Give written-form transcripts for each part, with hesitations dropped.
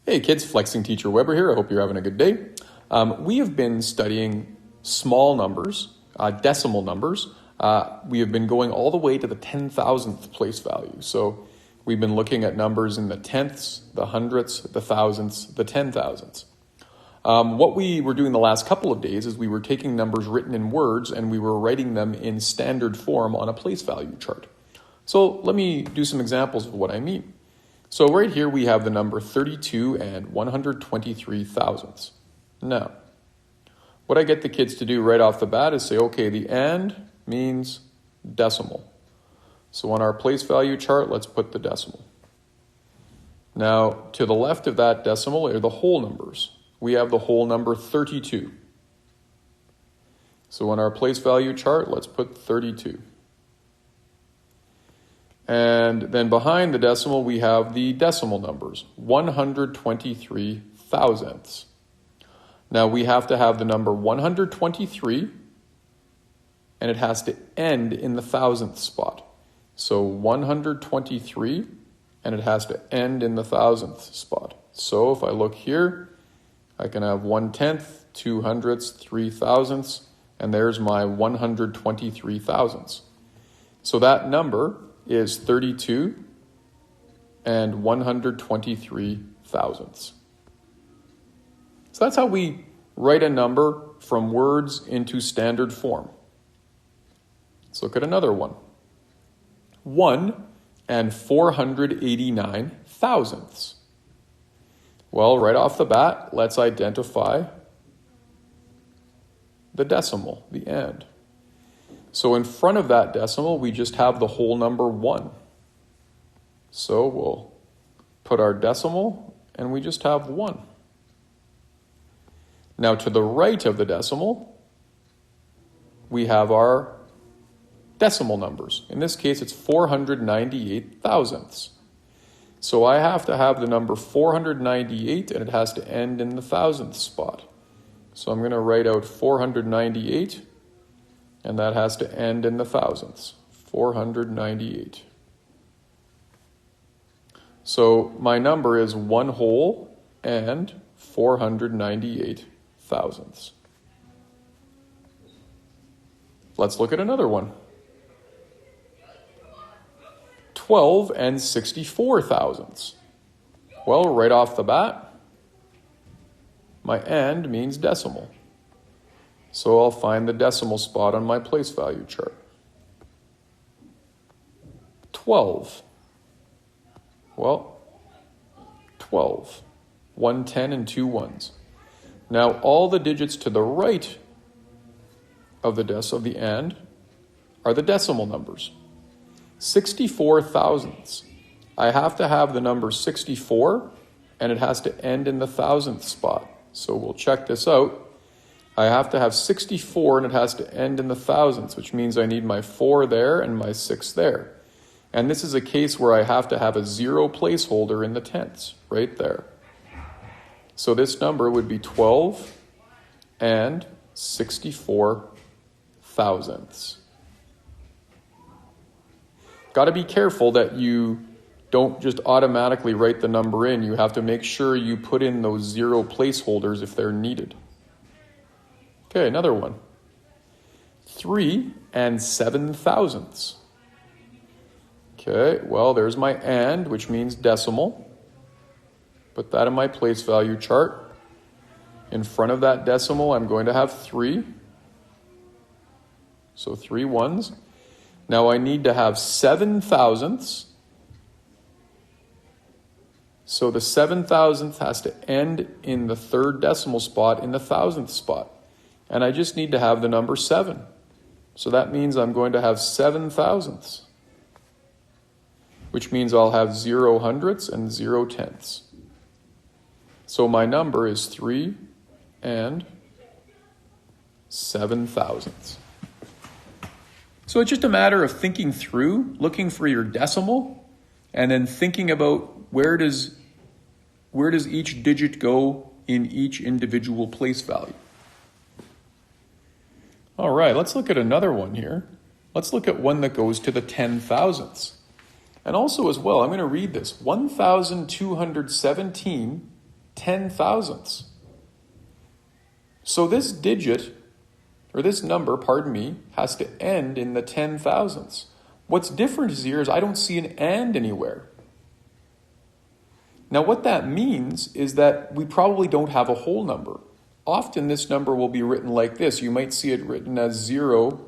Hey kids, Flexing Teacher Weber here. I hope you're having a good day. We have been studying small numbers, decimal numbers. We have been going all the way to the 10,000th place value. So we've been looking at numbers in the tenths, the hundredths, the thousandths, the 10,000ths. What we were doing the last couple of days is we were taking numbers written in words and we were writing them in standard form on a place value chart. So let me do some examples of what I mean. So right here we have the number 32 and 123 thousandths. Now, what I get the kids to do right off the bat is say, okay, the and means decimal. So on our place value chart, let's put the decimal. Now, to the left of that decimal are the whole numbers. We have the whole number 32. So on our place value chart, let's put 32. And then behind the decimal, we have the decimal numbers, 123 thousandths. Now we have to have the number 123, and it has to end in the thousandth spot. So 123, and it has to end in the thousandth spot. So if I look here, I can have 1/10, 2 hundredths, 3 thousandths, and there's my 123 thousandths. So that number is 32 and 123 thousandths. So that's how we write a number from words into standard form. Let's look at another one. 1 and 489 thousandths. Well, right off the bat, let's identify the decimal, the and. So in front of that decimal, we just have the whole number 1. So we'll put our decimal, and we just have 1. Now to the right of the decimal, we have our decimal numbers. In this case, it's 498 thousandths. So I have to have the number 498, and it has to end in the thousandth spot. So I'm going to write out 498, and that has to end in the thousandths, 498. So my number is 1 whole and 498 thousandths. Let's look at another one. 12 and 64 thousandths. Well, right off the bat, my and means decimal. So I'll find the decimal spot on my place value chart. 12. Well, 12. 1 10 and 2 1s. Now all the digits to the right of the and are the decimal numbers. 64 thousandths. I have to have the number 64, and it has to end in the thousandth spot. So we'll check this out. I have to have 64, and it has to end in the thousandths, which means I need my 4 there and my 6 there. And this is a case where I have to have a 0 placeholder in the tenths, right there. So this number would be 12 and 64 thousandths. Got to be careful that you don't just automatically write the number in. You have to make sure you put in those 0 placeholders if they're needed. Okay, another one. 3 and 7 thousandths. Okay, well, there's my and, which means decimal. Put that in my place value chart. In front of that decimal, I'm going to have 3. So 3 1s. Now I need to have 7 thousandths. So the 7 thousandth has to end in the third decimal spot in the thousandth spot. And I just need to have the number 7. So that means I'm going to have 7 thousandths, which means I'll have 0 hundredths and 0 tenths. So my number is 3 and 7 thousandths. So it's just a matter of thinking through, looking for your decimal, and then thinking about where does each digit go in each individual place value. All right, let's look at another one here. Let's look at one that goes to the 10 thousandths. And also as well, I'm going to read this. 1,217 10 thousandths. So this digit, or this number, pardon me, has to end in the 10 thousandths. What's different here is I don't see an and anywhere. Now what that means is that we probably don't have a whole number. Often this number will be written like this. You might see it written as 0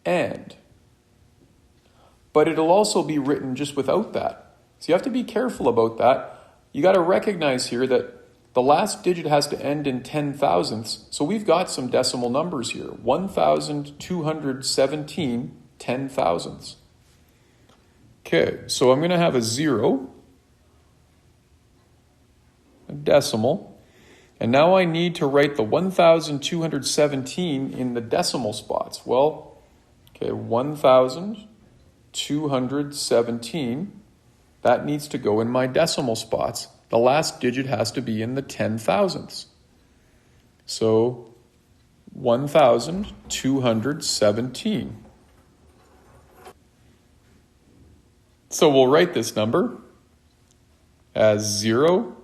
and. But it'll also be written just without that. So you have to be careful about that. You got to recognize here that the last digit has to end in 10 thousandths. So we've got some decimal numbers here. 1,217 10 thousandths. Okay, so I'm going to have a 0, a decimal, and now I need to write the 1,217 in the decimal spots. Well, okay, 1,217, that needs to go in my decimal spots. The last digit has to be in the 10 thousandths. So 1,217. So we'll write this number as 0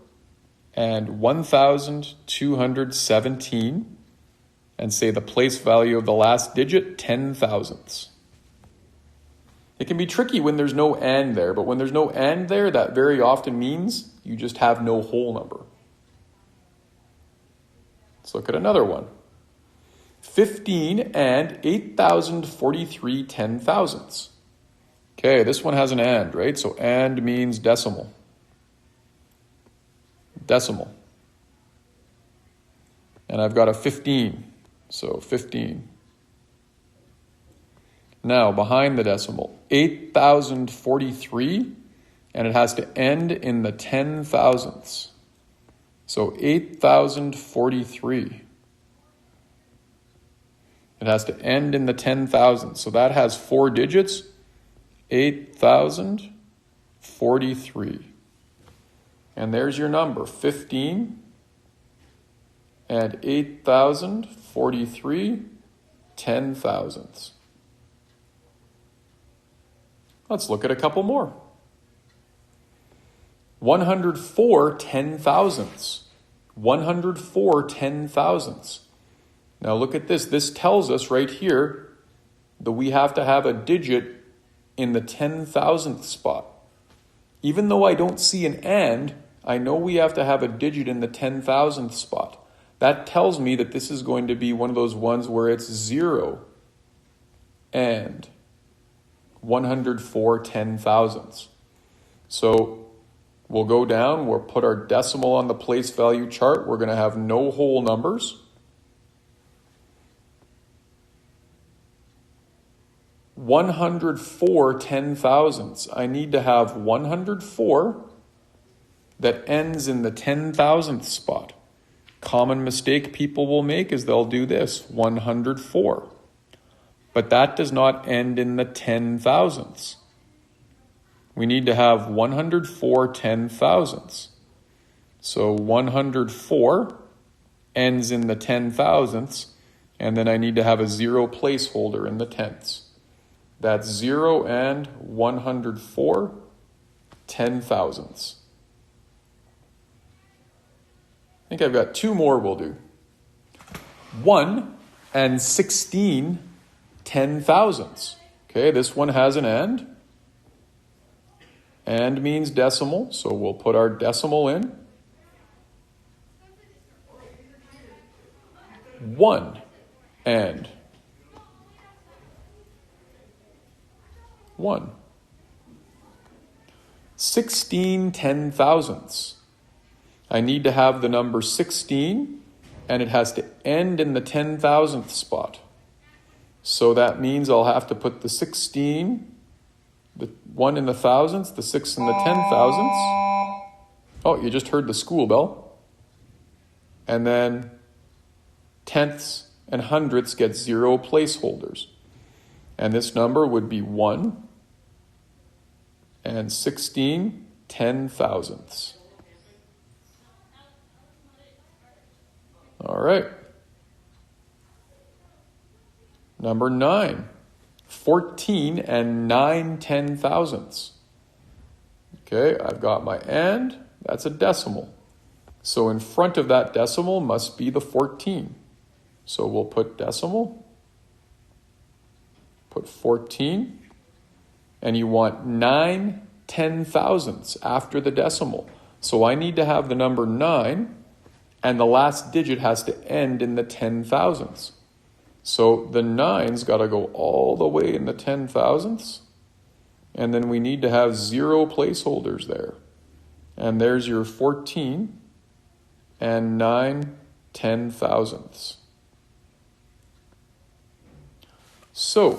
and 1,217 and say the place value of the last digit, 10 thousandths. It can be tricky when there's no and there, but when there's no and there, that very often means you just have no whole number. Let's look at another one. 15 and 8,043 10 thousandths. Okay, this one has an and, right? So and means decimal. Decimal. And I've got a 15, so 15. Now, behind the decimal, 8,043, and it has to end in the 10 thousandths. So 8,043. It has to end in the 10 thousandths. So that has 4 digits, 8,043. And there's your number, 15 and 8,043 10 thousandths. Let's look at a couple more. 104 10 thousandths. 104 10 thousandths. Now look at this. This tells us right here that we have to have a digit in the 10 thousandth spot. Even though I don't see an and, I know we have to have a digit in the 10 thousandth spot. That tells me that this is going to be one of those ones where it's 0 and 104 10 thousandths. So we'll go down, we'll put our decimal on the place value chart. We're going to have no whole numbers. 104 10 thousandths. I need to have 104 that ends in the 10 thousandth spot. Common mistake people will make is they'll do this, 104. But that does not end in the 10 thousandths. We need to have 104 10 thousandths. So 104 ends in the 10 thousandths, and then I need to have a 0 placeholder in the tenths. That's 0 and 104 10 thousandths. I think I've got 2 more we'll do. 1 and 16 10 thousandths. Okay, this one has an and. And means decimal, so we'll put our decimal in. 1 and 1. 16 10 thousandths. I need to have the number 16, and it has to end in the 10 thousandth spot. So that means I'll have to put the 16, the 1 in the thousandths, the 6 in the 10 thousandths. Oh, you just heard the school bell. And then tenths and hundredths get 0 placeholders. And this number would be 1 and 16 10 thousandths. All right. Number 9, 14 and 9 10 thousandths. Okay, I've got my and, That's a decimal. So in front of that decimal must be the 14. So we'll put decimal, put 14, and you want 9 10,000ths after the decimal. So I need to have the number 9, and the last digit has to end in the 10,000ths. So the 9's got to go all the way in the 10,000ths, and then we need to have 0 placeholders there. And there's your 14 and 9 10,000ths. So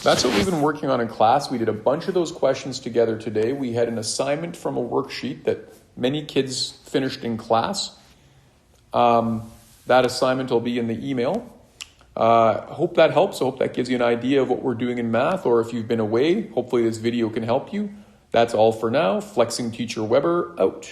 that's what we've been working on in class. We did a bunch of those questions together today. We had an assignment from a worksheet that many kids finished in class. That assignment will be in the email. Hope that helps. I hope that gives you an idea of what we're doing in math, or if you've been away, hopefully this video can help you. That's all for now. Flexing Teacher Weber out.